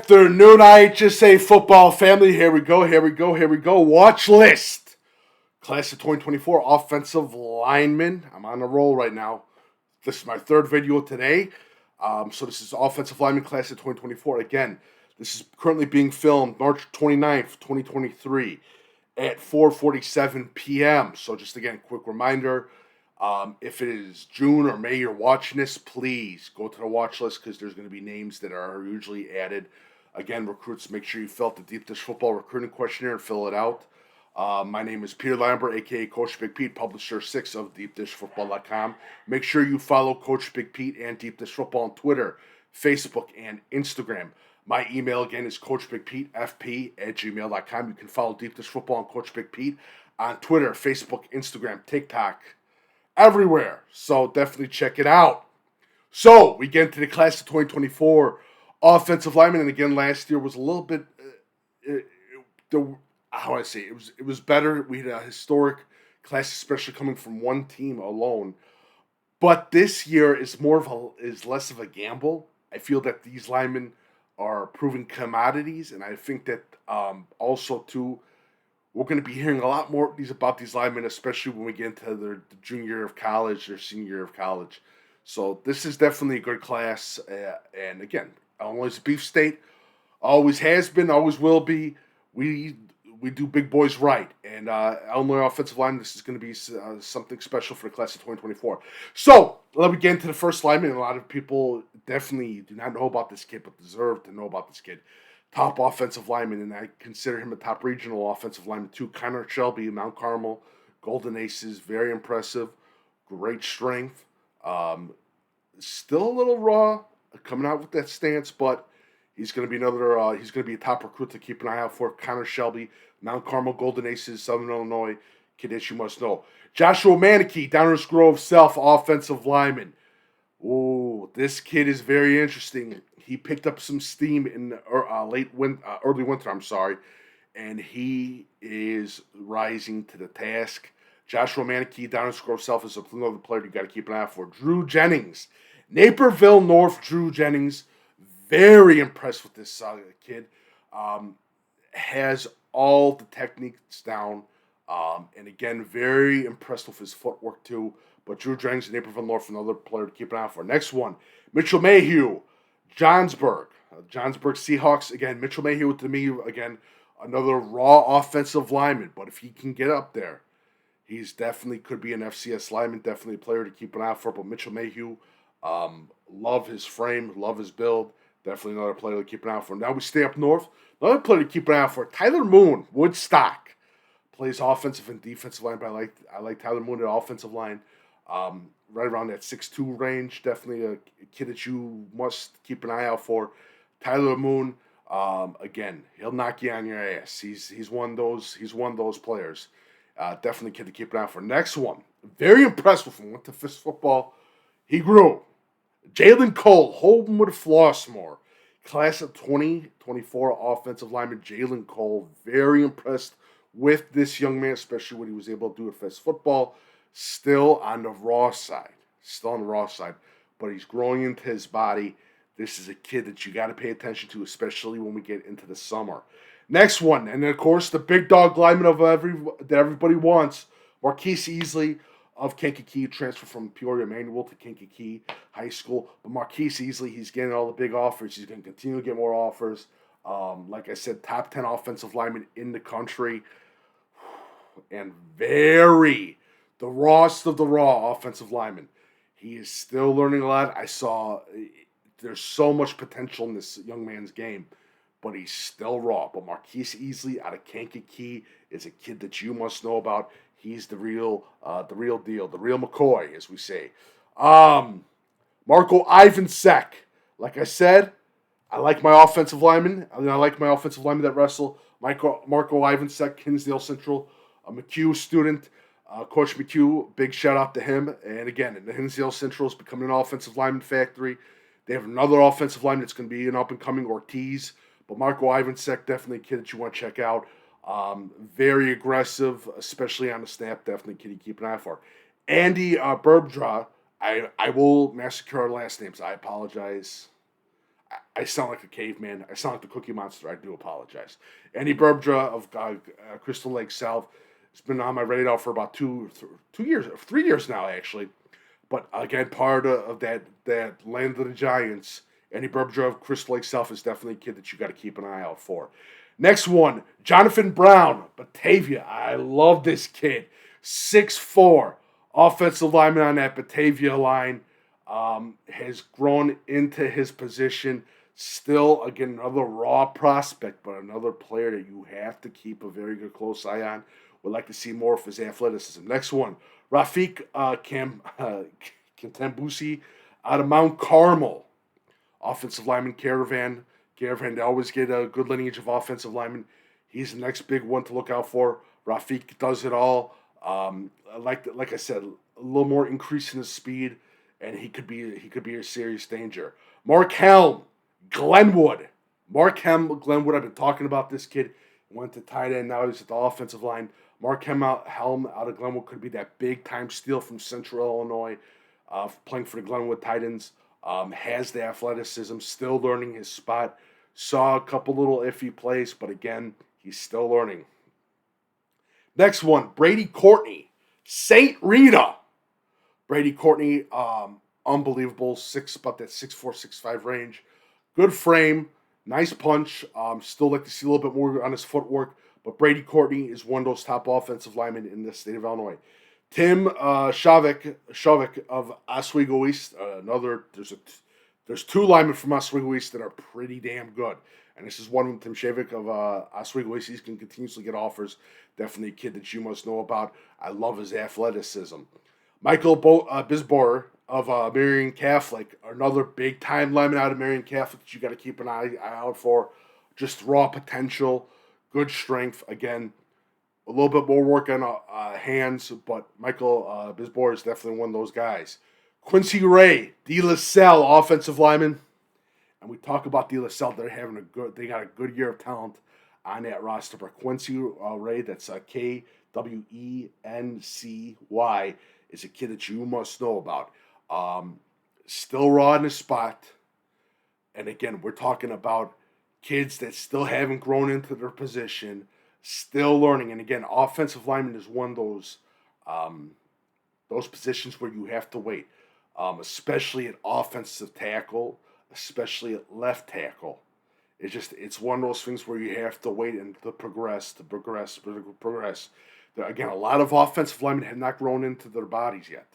afternoon, IHSA football family. Here we go. Watch list. Class of 2024 offensive lineman. I'm on a roll right now. This is my third video today. So this is offensive lineman class of 2024. Again, this is currently being filmed March 29th, 2023 at 4:47 p.m. So just again, quick reminder. If it is June or May you're watching this, please go to the watch list because there's going to be names that are usually added. Again, recruits, make sure you fill out the Deep Dish Football Recruiting Questionnaire and fill it out. My name is Peter Lambert, a.k.a. Coach Big Pete, publisher 6 of DeepDishFootball.com. Make sure you follow Coach Big Pete and Deep Dish Football on Twitter, Facebook, and Instagram. My email, again, is CoachBigPeteFP@gmail.com. You can follow Deep Dish Football and Coach Big Pete on Twitter, Facebook, Instagram, TikTok, everywhere. So definitely check it out. So we get into the class of 2024 offensive lineman, and again, last year was a little bit, how I say it was better. We had a historic class, especially coming from one team alone. But this year is less of a gamble. I feel that these linemen are proven commodities, and I think that also too, we're going to be hearing a lot more about these linemen, especially when we get into their junior year of college, their senior year of college. So this is definitely a good class. And again, Illinois is a beef state, always has been, always will be. We do big boys right. And Illinois offensive line, this is going to be something special for the class of 2024. So let me get into the first lineman. A lot of people definitely do not know about this kid, but deserve to know about this kid. Top offensive lineman, and I consider him a top regional offensive lineman too. Shelby, Mount Carmel, Golden Aces, very impressive, great strength. Still a little raw, coming out with that stance, but he's going to be he's going to be a top recruit to keep an eye out for. Shelby, Mount Carmel, Golden Aces, Southern Illinois, kid that you must know. Joshua Manecke, Downers Grove South offensive lineman. Ooh, this kid is very interesting. He picked up some steam in early winter, and he is rising to the task. Joshua Manecke, Downers Grove South, is another player you got to keep an eye out for. Drew Jennings, Naperville North. Drew Jennings, very impressed with this kid. Has all the techniques down, and again, very impressed with his footwork too. But Drew Jennings, Naperville North, another player to keep an eye out for. Next one, Mitchell Mayhew, Johnsburg. Johnsburg Seahawks. Again, Mitchell Mayhew to me, again, another raw offensive lineman. But if he can get up there, he's definitely could be an FCS lineman. Definitely a player to keep an eye out for. But Mitchell Mayhew, love his frame, love his build. Definitely another player to keep an eye out for. Now we stay up north. Another player to keep an eye out for. Tyler Moon, Woodstock. Plays offensive and defensive line, but I like Tyler Moon at offensive line. Right around that 6'2" range. Definitely a kid that you must keep an eye out for. Tyler Moon, again, he'll knock you on your ass. He's one of those players. Definitely a kid to keep an eye out for. Next one, very impressed with him. Went to fist football. He grew. Jalen Cole, Homewood-Flossmoor. Class of 2024 offensive lineman Jalen Cole. Very impressed with this young man, especially what he was able to do at fist football. Still on the raw side, but he's growing into his body. This is a kid that you got to pay attention to, especially when we get into the summer. Next one, and of course, the big dog lineman that everybody wants, Marques Easley of Kankakee, transferred from Peoria Manual to Kankakee High School. But Marques Easley, he's getting all the big offers. He's going to continue to get more offers. Like I said, top 10 offensive lineman in the country, and the rawest of the raw offensive lineman. He is still learning a lot. There's so much potential in this young man's game, but he's still raw. But Marques Easley out of Kankakee is a kid that you must know about. He's the real deal, the real McCoy, as we say. Marko Ivanisevic. Like I said, I like my offensive linemen. I like my offensive linemen that wrestle. Marko Ivanisevic, Hinsdale Central, a McHugh student. Coach McHugh, big shout out to him. And again, the Hinsdale Central is becoming an offensive lineman factory. They have another offensive lineman that's going to be an up-and-coming Ortiz. But Marko Ivanisevic, definitely a kid that you want to check out. Very aggressive, especially on the snap. Definitely a kid you keep an eye for. Andy Burburija, I will massacre our last names. I apologize. I sound like a caveman. I sound like the Cookie Monster. I do apologize. Andy Burburija of Crystal Lake South. It's been on my radar for about 3 years now, actually. But again, part of that land of the Giants, Andy Burburija of Crystal Lake South is definitely a kid that you got to keep an eye out for. Next one, Jonathan Brown, Batavia. I love this kid. 6'4", offensive lineman on that Batavia line. Has grown into his position. Still, again, another raw prospect, but another player that you have to keep a very good close eye on. Would like to see more of his athleticism. Next one, Rahfeeq Katumbusi out of Mount Carmel. Offensive lineman Caravan. Caravan, they always get a good lineage of offensive linemen. He's the next big one to look out for. Rahfeeq does it all. Like I said, a little more increase in his speed, and he could be a serious danger. Marques Helm, Glenwood. Marques Helm, Glenwood. I've been talking about this kid. Went to tight end. Now he's at the offensive line. Marques Helm out of Glenwood could be that big time steal from Central Illinois, playing for the Glenwood Titans. Has the athleticism. Still learning his spot. Saw a couple little iffy plays, but again, he's still learning. Next one, Brady Courtney, St. Rita. Brady Courtney, unbelievable, about that 6'4", 6'5" range. Good frame, nice punch. Still like to see a little bit more on his footwork, but Brady Courtney is one of those top offensive linemen in the state of Illinois. Tim Shavik of Oswego East, there's two linemen from Oswego East that are pretty damn good. And this is one of them, Tim Shavik of Oswego East. He can continuously get offers. Definitely a kid that you must know about. I love his athleticism. Michael Bisborer of Marion Catholic, another big-time lineman out of Marion Catholic that you got to keep an eye out for. Just raw potential, good strength. Again, a little bit more work on hands, but Michael Bisborer is definitely one of those guys. Quincy Ray, De La Salle, offensive lineman. And we talk about De La Salle, they got a good year of talent on that roster. But Quincy Ray, that's Kwency, is a kid that you must know about. Still raw in his spot. And again, we're talking about kids that still haven't grown into their position, still learning. And again, offensive lineman is one of those positions where you have to wait, especially at offensive tackle, especially at left tackle. It's one of those things where you have to wait and to progress. Again, a lot of offensive linemen have not grown into their bodies yet,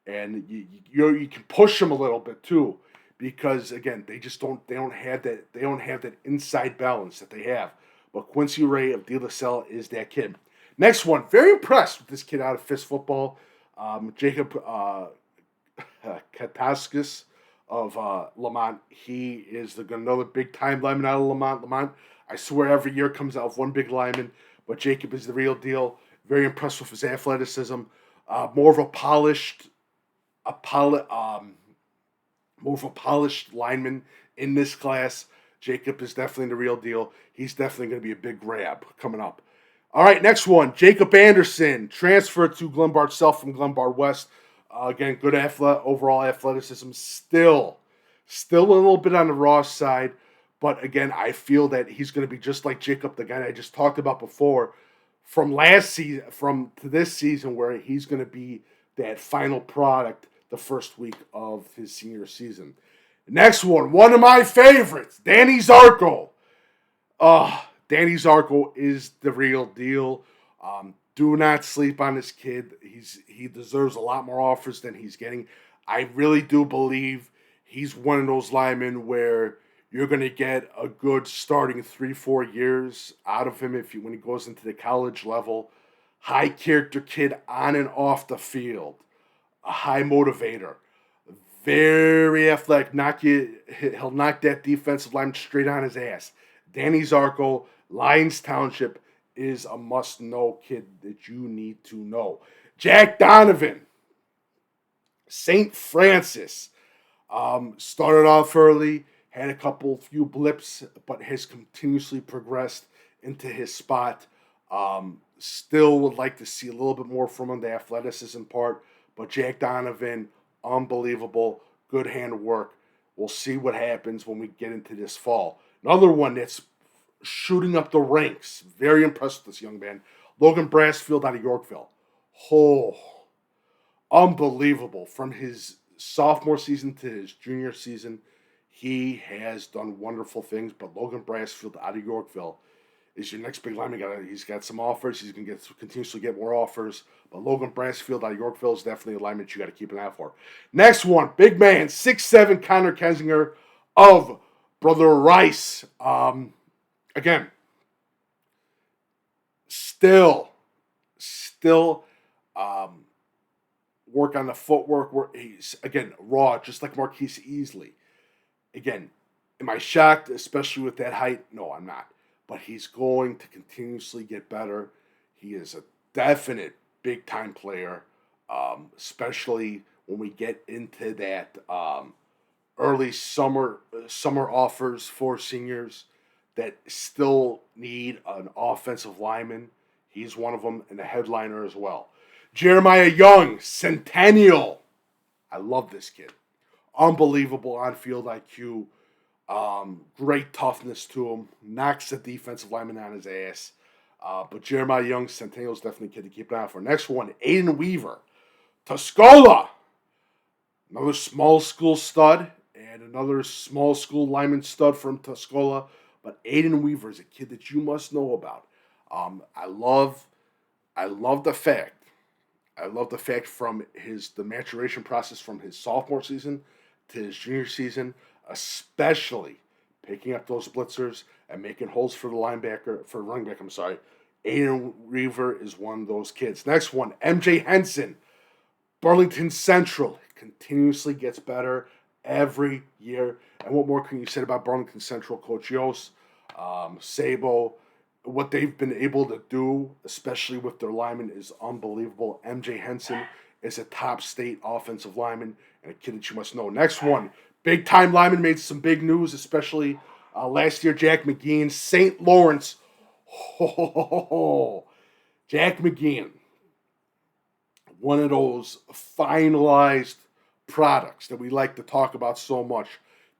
and you can push them a little bit too, because again they don't have that inside balance that they have. But Quincy Ray of De La Salle is that kid. Next one, very impressed with this kid out of Fist Football, Jacob Kataskis of Lamont. He is another big-time lineman out of Lamont. Lamont, I swear, every year comes out with one big lineman, but Jacob is the real deal. Very impressed with his athleticism. More of a polished lineman in this class. Jacob is definitely the real deal. He's definitely going to be a big grab coming up. All right, next one, Jacob Anderson, transferred to Glenbard South from Glenbard West. Again, good overall athleticism. Still a little bit on the raw side, but again, I feel that he's going to be just like Jacob, the guy I just talked about before, from last season, to this season, where he's going to be that final product the first week of his senior season. Next one of my favorites, Danny Zarko. Danny Zarko is the real deal. Do not sleep on this kid. He deserves a lot more offers than he's getting. I really do believe he's one of those linemen where you're going to get a good starting 3-4 years out of him when he goes into the college level. High character kid on and off the field. A high motivator. Very athletic. He'll knock that defensive line straight on his ass. Danny Zarko, Lyons Township, is a must-know kid that you need to know. Jack Donovan, St. Francis, started off early, had a few blips, but has continuously progressed into his spot. Still would like to see a little bit more from him, the athleticism part, but Jack Donovan, unbelievable, good handwork. We'll see what happens when we get into this fall. Another one that's shooting up the ranks. Very impressed with this young man. Logan Brassfield out of Yorkville. Oh, unbelievable. From his sophomore season to his junior season, he has done wonderful things. But Logan Brassfield out of Yorkville is your next big lineman. He's got some offers. He's going to continuously get more offers. But Logan Brassfield out of Yorkville is definitely a lineman you got to keep an eye out for. Next one, big man, 6'7", Connor Kensinger of Brother Rice. Again, still work on the footwork. He's, again, raw, just like Marques Easley. Again, am I shocked, especially with that height? No, I'm not. But he's going to continuously get better. He is a definite big-time player, especially when we get into that early summer offers for seniors that still need an offensive lineman. He's one of them, and a headliner as well. Jeremiah Young, Centennial. I love this kid. Unbelievable on-field IQ. Great toughness to him. Knocks the defensive lineman on his ass. But Jeremiah Young, Centennial is definitely a kid to keep an eye out for. Next one, Aiden Weaver. Tuscola. Another small school stud and another small school lineman stud from Tuscola. But Aiden Weaver is a kid that you must know about. I love the fact from the maturation process from his sophomore season to his junior season, especially picking up those blitzers and making holes for the running back. Aiden Weaver is one of those kids. Next one, MJ Henson, Burlington Central. Continuously gets better every year. And what more can you say about Burlington Central? Coach Yost, Sabo, what they've been able to do, especially with their linemen, is unbelievable. MJ Henson is a top state offensive lineman and a kid that you must know. Next one, big-time lineman, made some big news, especially last year, Jack McGean, St. Lawrence. Jack McGean, one of those finalized products that we like to talk about so much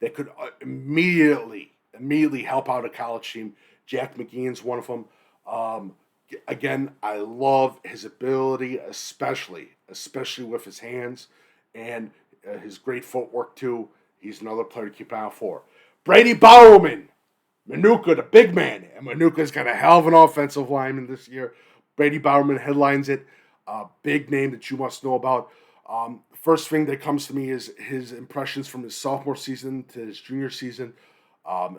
that could immediately help out a college team. Jack McGean's one of them. Again, I love his ability, especially with his hands and his great footwork too. He's another player to keep an eye out for. Brady Bowerman, Manecke, the big man. And Manukka's got a hell of an offensive lineman this year. Brady Bowerman headlines it. Big name that you must know about. First thing that comes to me is his impressions from his sophomore season to his junior season,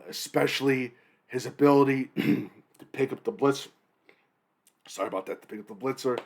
especially his ability to pick up the blitz. To pick up the blitzer.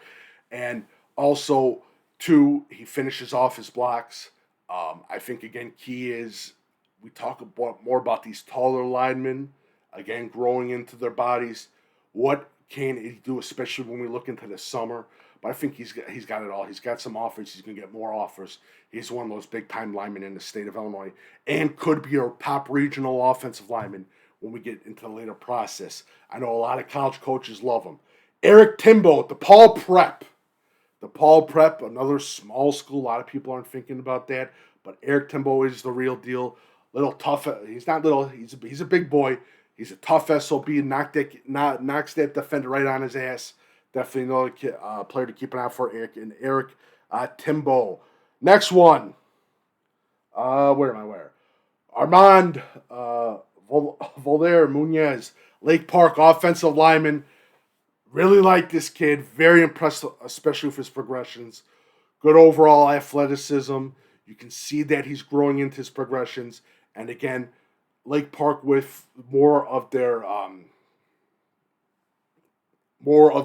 And also, two, he finishes off his blocks. I think, again, key is we talk more about these taller linemen, again, growing into their bodies. What can he do, especially when we look into the summer? But I think he's got it all. He's got some offers. He's going to get more offers. He's one of those big-time linemen in the state of Illinois and could be a top regional offensive lineman when we get into the later process. I know a lot of college coaches love him. Eric Timbo, DePaul Prep. DePaul Prep, another small school. A lot of people aren't thinking about that. But Eric Timbo is the real deal. Little tough. He's not little. He's a big boy. He's a tough SOB. Knocks that defender right on his ass. Definitely another player to keep an eye out for, Eric Timbo. Next one. Where? Armand Volder Munoz, Lake Park offensive lineman. Really like this kid. Very impressed, especially with his progressions. Good overall athleticism. You can see that he's growing into his progressions. And again, Lake Park with more of their work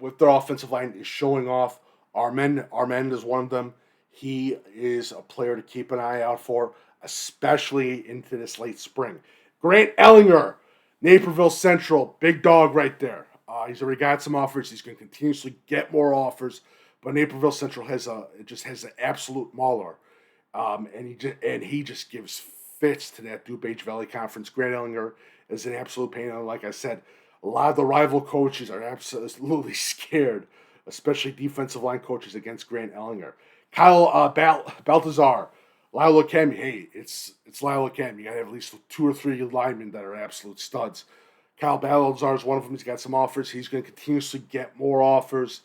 with their offensive line is showing off. Armand is one of them. He is a player to keep an eye out for, especially into this late spring. Grant Ellinger, Naperville Central, big dog right there. He's already got some offers. He's going to continuously get more offers. But Naperville Central has an absolute mauler. And he just gives fits to that DuPage Valley Conference. Grant Ellinger is an absolute pain. And like I said, a lot of the rival coaches are absolutely scared, especially defensive line coaches, against Grant Ellinger. Kyle Baltazar, Lyle Academy. Hey, it's Lyle Academy. You got to have at least 2 or 3 linemen that are absolute studs. Kyle Baltazar is one of them. He's got some offers. He's going to continuously get more offers.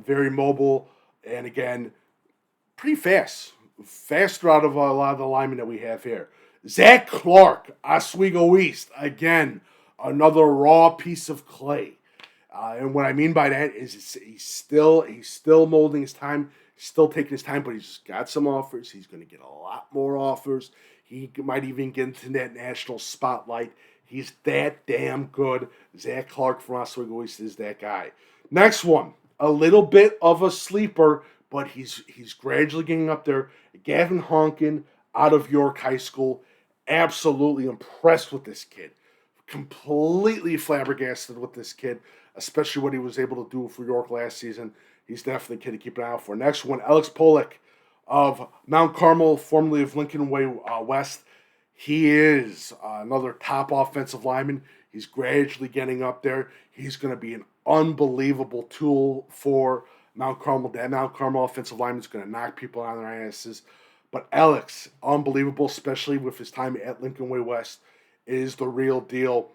Very mobile, and again, pretty fast. Faster out of a lot of the linemen that we have here. Zach Clark, Oswego East. Again, another raw piece of clay. And what I mean by that is he's still molding his time, still taking his time, but he's got some offers. He's going to get a lot more offers. He might even get into that national spotlight. He's that damn good. Zach Clark from Oswego East is that guy. Next one, a little bit of a sleeper, but he's gradually getting up there. Gavin Honkin out of York High School. Absolutely impressed with this kid. Completely flabbergasted with this kid, especially what he was able to do for York last season. He's definitely a kid to keep an eye out for. Next one, Alex Polek of Mount Carmel, formerly of Lincoln Way West. He is another top offensive lineman. He's gradually getting up there. He's going to be an unbelievable tool for Mount Carmel. That Mount Carmel offensive lineman is going to knock people on their asses. But Alex, unbelievable, especially with his time at Lincoln Way West, is the real deal.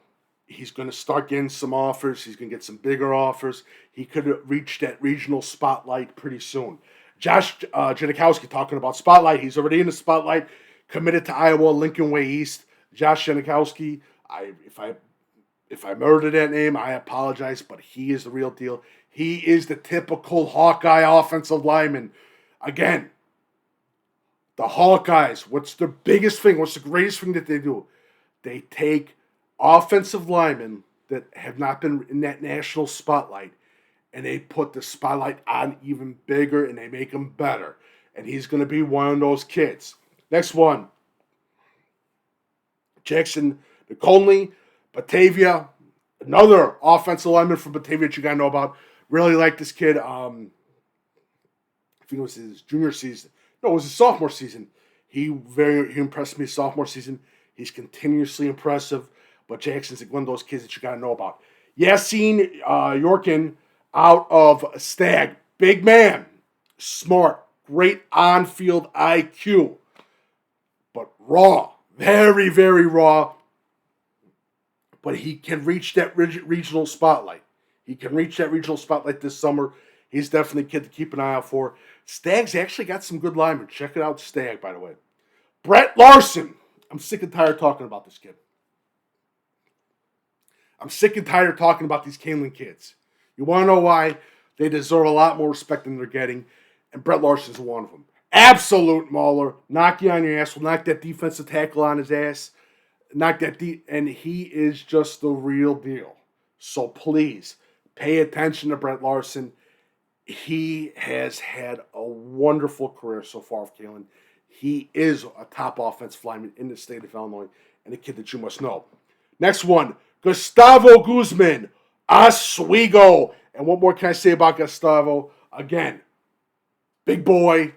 He's going to start getting some offers. He's going to get some bigger offers. He could reach that regional spotlight pretty soon. Josh Janikowski, talking about spotlight. He's already in the spotlight. Committed to Iowa, Lincoln Way East. Josh Janikowski, if I murdered that name, I apologize, but he is the real deal. He is the typical Hawkeye offensive lineman. Again, the Hawkeyes, what's the biggest thing? What's the greatest thing that they do? They take offensive linemen that have not been in that national spotlight, and they put the spotlight on even bigger, and they make them better. And he's going to be one of those kids. Next one, Jackson Conley, Batavia, another offensive lineman from Batavia that you got to know about. Really like this kid. I think it was his junior season. No, it was his sophomore season. He impressed me his sophomore season. He's continuously impressive. But Jackson's one of those kids that you got to know about. Yassine Yorkin out of Stag. Big man. Smart. Great on-field IQ. But raw. Very, very raw. But he can reach that regional spotlight. He can reach that regional spotlight this summer. He's definitely a kid to keep an eye out for. Stag's actually got some good linemen. Check it out, Stag, by the way. Brett Larson. I'm sick and tired of talking about this kid. I'm sick and tired of talking about these Canelan kids. You want to know why? They deserve a lot more respect than they're getting, and Brett Larson's one of them. Absolute mauler. Knock you on your ass. Will knock that defensive tackle on his ass. Knock that and he is just the real deal. So please, pay attention to Brett Larson. He has had a wonderful career so far with Canelan. He is a top offensive lineman in the state of Illinois, and a kid that you must know. Next one, Gustavo Guzman, Oswego. And what more can I say about Gustavo? Again, big boy.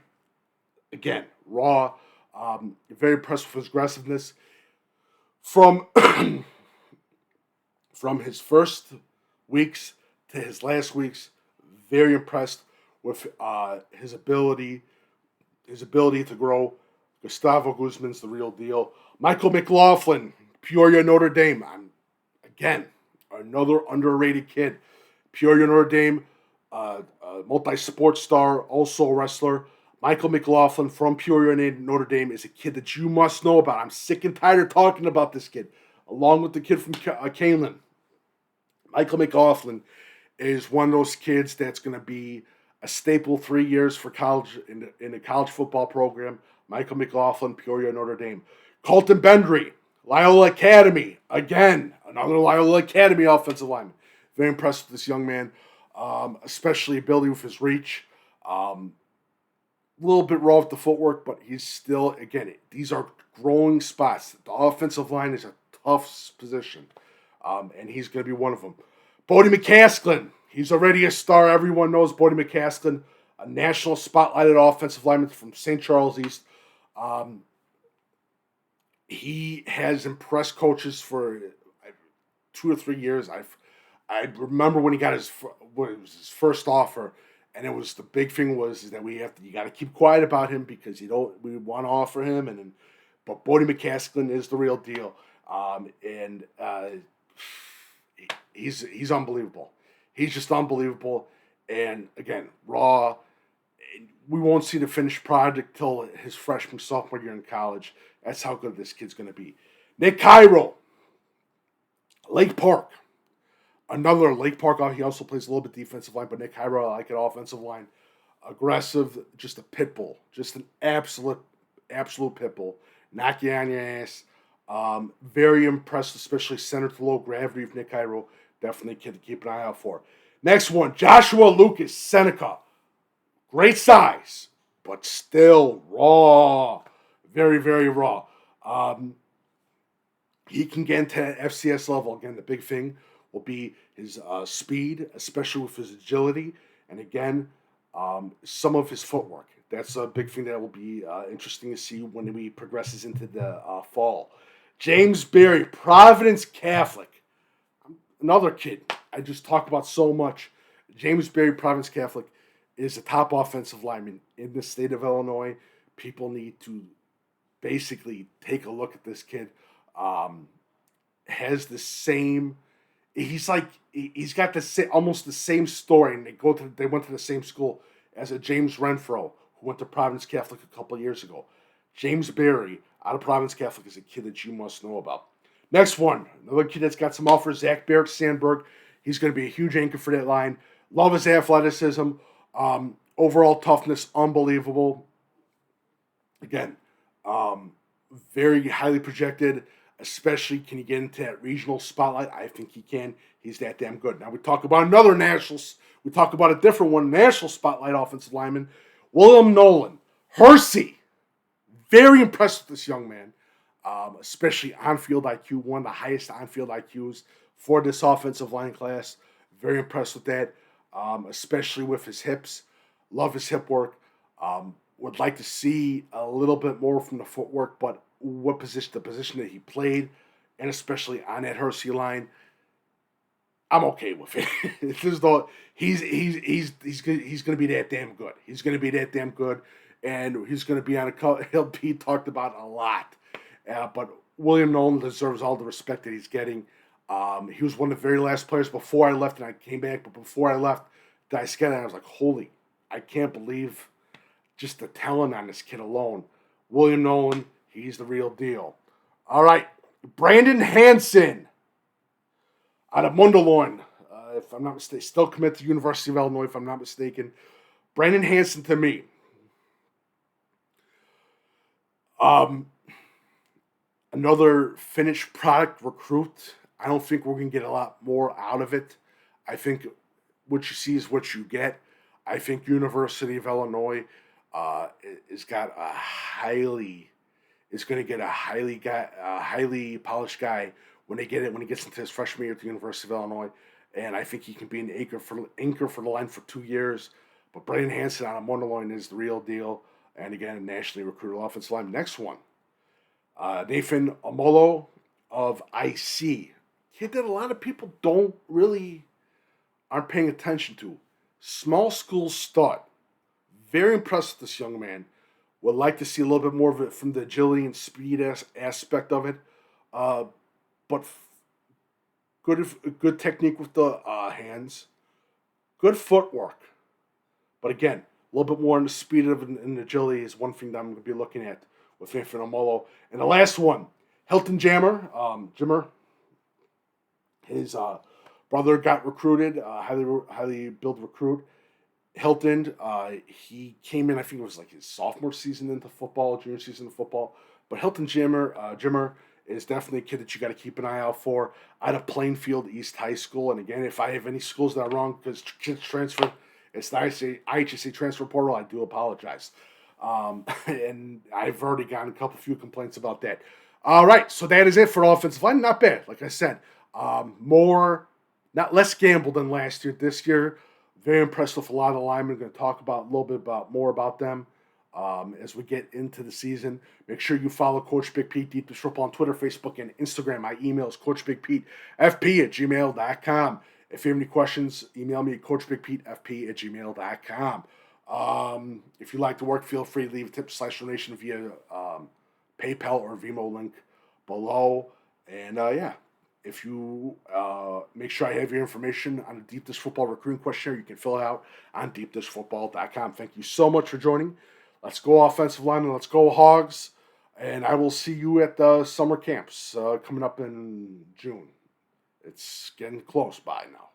Again, raw. Very impressed with his aggressiveness. From his first weeks to his last weeks, very impressed with his ability to grow. Gustavo Guzman's the real deal. Michael McLaughlin, Peoria, Notre Dame. Again, another underrated kid. Peoria, Notre Dame, multi-sport star, also a wrestler. Michael McLaughlin from Peoria, Notre Dame is a kid that you must know about. I'm sick and tired of talking about this kid, along with the kid from Canelan. Michael McLaughlin is one of those kids that's going to be a staple 3 years for college in the college football program. Michael McLaughlin, Peoria, Notre Dame. Colton Bendry, Loyola Academy. Again, another Loyola Academy offensive lineman. Very impressed with this young man, especially ability with his reach. A little bit raw with the footwork, but he's still, again, these are growing spots. The offensive line is a tough position, and he's going to be one of them. Bodie McCaslin, he's already a star. Everyone knows Bodie McCaslin, a national spotlighted offensive lineman from St. Charles East. He has impressed coaches for 2 or 3 years. I remember when he got his first offer, And it was the big thing is that you got to keep quiet about him because we want to offer him, but Bodie McCaskill is the real deal, and he's unbelievable. He's just unbelievable, and again, raw. We won't see the finished product till his freshman sophomore year in college. That's how good this kid's going to be. Nick Cairo, Lake Park. Another Lake Park. He also plays a little bit defensive line, but Nick Cairo, I like it offensive line. Aggressive, just a pit bull. Just an absolute pit bull. Knock you on your ass. Very impressed, especially center to low gravity of Nick Cairo. Definitely a kid to keep an eye out for. Next one, Joshua Lucas, Seneca. Great size, but still raw. Very, very raw. He can get into FCS level. Again, the big thing will be his speed, especially with his agility. And again, some of his footwork. That's a big thing that will be interesting to see when he progresses into the fall. James Berry, Providence Catholic. Another kid I just talk about so much. James Berry, Providence Catholic, is a top offensive lineman in the state of Illinois. People need to basically take a look at this kid. Has the same. He's got almost the same story, and they went to the same school as a James Renfro, who went to Providence Catholic a couple of years ago. James Berry out of Providence Catholic is a kid that you must know about. Next one, another kid that's got some offers, Zach Barrett Sandberg. He's going to be a huge anchor for that line. Love his athleticism. Overall toughness, unbelievable. Again, very highly projected, especially can he get into that regional spotlight? I think he can. He's that damn good. Now we talk about we talk about a different one, national spotlight offensive lineman, William Nolan. Hersey. Very impressed with this young man, especially on-field IQ, one of the highest on-field IQs for this offensive line class. Very impressed with that. Especially with his hips. Love his hip work. Would like to see a little bit more from the footwork, but the position that he played, and especially on that Hersey line, I'm okay with it. It's just though he's going to be that damn good. He's going to be that damn good, and he's going to be he'll be talked about a lot. But William Nolan deserves all the respect that he's getting. He was one of the very last players before I left, and I came back. But before I left, I scanned it, and I was like, I can't believe just the talent on this kid alone. William Nolan, he's the real deal. All right, Brandon Hansen out of Mundelein, if I'm not mistaken, still committed to University of Illinois, if I'm not mistaken. Brandon Hansen to me. Another finished product recruit. I don't think we're going to get a lot more out of it. I think what you see is what you get. I think University of Illinois is going to get a highly polished guy when he gets into his freshman year at the University of Illinois, and I think he can be an anchor for the line for 2 years. But Brandon Hansen out of Mundelein is the real deal, and again, a nationally recruited offensive line. Next one, Nathan Amolo of IC. Kid that a lot of people aren't paying attention to. Small school stud. Very impressed with this young man. Would like to see a little bit more of it from the agility and speed aspect of it. But good technique with the hands. Good footwork. But again, a little bit more on the speed of it and agility is one thing that I'm going to be looking at with Nathan Amolo. And the last one, Hilton Jimmer. His brother got recruited, highly billed recruit. Hilton, he came in, I think it was like his sophomore season into football, junior season of football. But Hilton Jimmer is definitely a kid that you got to keep an eye out for. Out of Plainfield East High School. And again, if I have any schools that are wrong because kids transferred, it's the IHSA transfer portal, I do apologize. And I've already gotten a few complaints about that. All right, so that is it for offensive line. Not bad, like I said. Less gamble than last year. This year, very impressed with a lot of the linemen. Going to talk about a little bit more about them as we get into the season. Make sure you follow Coach Big Pete Deep Football on Twitter, Facebook, and Instagram. My email is coachbigpetefp@gmail.com. If you have any questions, email me at coachbigpetefp@gmail.com. If you like the work, feel free to leave a tip/donation via PayPal or Venmo link below. And if you make sure I have your information on the Deep Dish Football Recruiting Questionnaire, you can fill it out on deepdishfootball.com. Thank you so much for joining. Let's go offensive line and let's go Hogs. And I will see you at the summer camps coming up in June. It's getting close by now.